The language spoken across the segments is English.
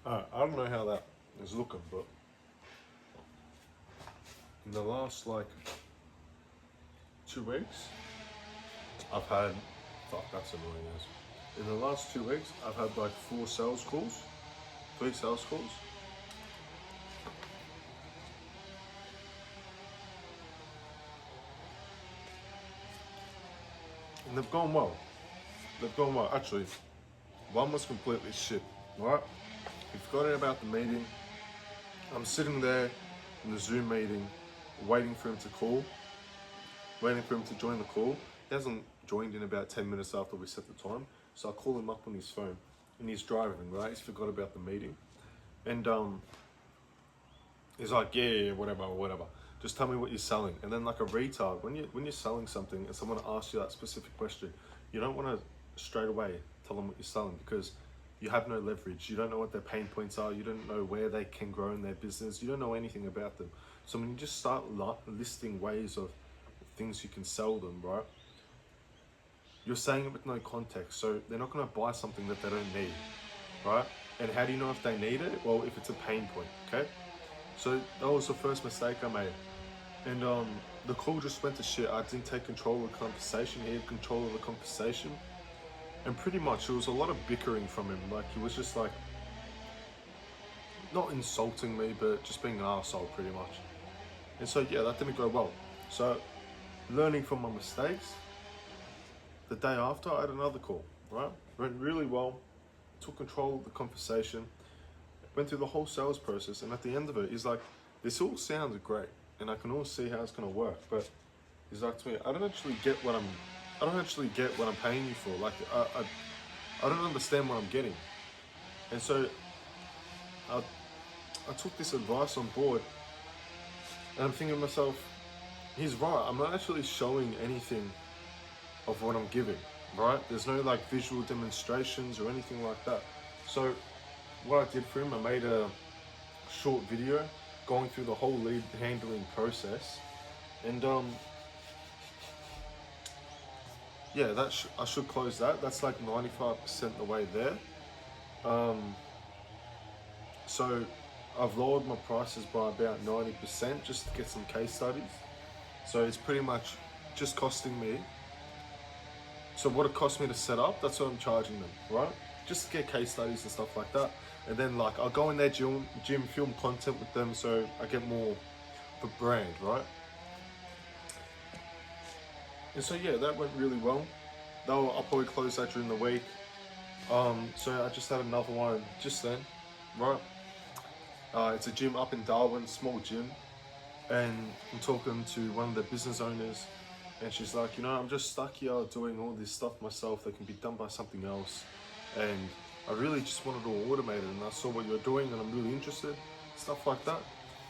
I don't know how that is looking, but in the last like 2 weeks, I've had, fuck, that's annoying as. In the last 2 weeks, I've had like 4 sales calls, 3 sales calls. And they've gone well. They've gone well. Actually, one was completely shit, right? We forgot about the meeting. I'm sitting there in the Zoom meeting, waiting for him to call, waiting for him to join the call. He hasn't joined in about 10 minutes after we set the time. So I call him up on his phone and he's driving, right? He's forgot about the meeting. And he's like, yeah, whatever. Just tell me what you're selling. And then like a retard, when you're selling something and someone asks you that specific question, you don't want to straight away tell them what you're selling because you have no leverage. You don't know what their pain points are. You don't know where they can grow in their business. You don't know anything about them. So when you just start listing ways of things you can sell them, right? You're saying it with no context. So they're not going to buy something that they don't need, right? And how do you know if they need it? Well, if it's a pain point, okay? So that was the first mistake I made. And the call just went to shit. I didn't take control of the conversation. He had control of the conversation. And pretty much it was a lot of bickering from him. Like he was just like, not insulting me, but just being an arsehole pretty much. And so yeah, that didn't go well. So learning from my mistakes, the day after I had another call, right? Went really well, took control of the conversation, went through the whole sales process, and at the end of it, he's like, this all sounds great, and I can all see how it's gonna work, but he's like to me, I don't actually get what I'm paying you for. Like, I don't understand what I'm getting. And so I took this advice on board, and I'm thinking to myself, he's right, I'm not actually showing anything of what I'm giving, right? There's no like visual demonstrations or anything like that. So what I did for him, I made a short video going through the whole lead handling process, and yeah, I should close that. That's like 95% the way there. So I've lowered my prices by about 90% just to get some case studies. So it's pretty much just costing me. So what it cost me to set up, that's what I'm charging them, right? Just to get case studies and stuff like that. And then like I'll go in their gym, film content with them so I get more of a brand, right? And so yeah, that went really well. Though I'll probably close that during the week. So I just had another one just then, right? It's a gym up in Darwin, small gym. And I'm talking to one of the business owners, and she's like, you know, I'm just stuck here doing all this stuff myself that can be done by something else. And I really just wanted to automate it, and I saw what you're doing and I'm really interested, stuff like that.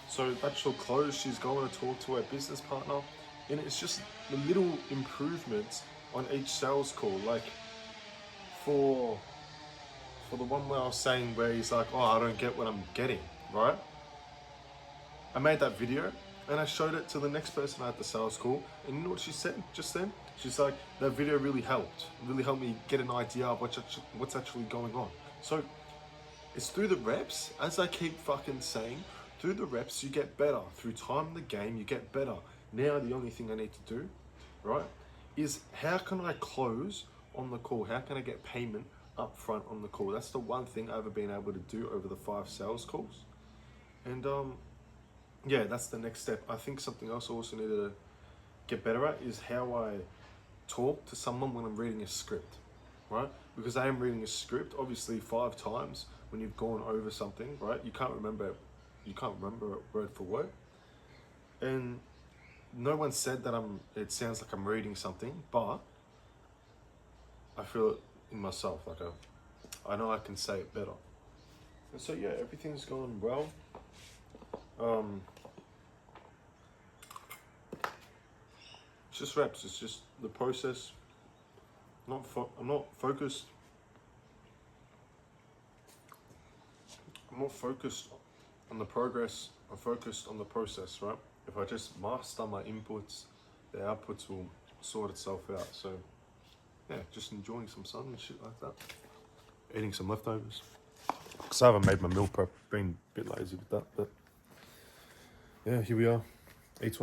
So that shall close. She's going to talk to her business partner, and it's just the little improvements on each sales call. Like for the one where I was saying where he's like, oh, I don't get what I'm getting, right? I made that video and I showed it to the next person at the sales call, and you know what she said just then? She's like, that video really helped me get an idea of what's actually going on. So it's through the reps, as I keep fucking saying, through the reps you get better. Through time in the game you get better. Now the only thing I need to do, right, is how can I close on the call? How can I get payment up front on the call? That's the one thing I've been able to do over the 5 sales calls. And yeah, that's the next step. I think something else I also need to get better at is how I talk to someone when I'm reading a script, right? Because I am reading a script, obviously 5 times when you've gone over something, right? You can't remember it word for word. And no one said that it sounds like I'm reading something, but I feel it in myself, like I know I can say it better. And so yeah, everything's going well. It's just reps. It's just the process. I'm not focused. I'm not focused on the progress. I'm focused on the process, right? If I just master my inputs, the outputs will sort itself out. So yeah, just enjoying some sun and shit like that. Eating some leftovers. because I haven't made my meal prep. Been a bit lazy with that, but yeah, here we are. Eat one.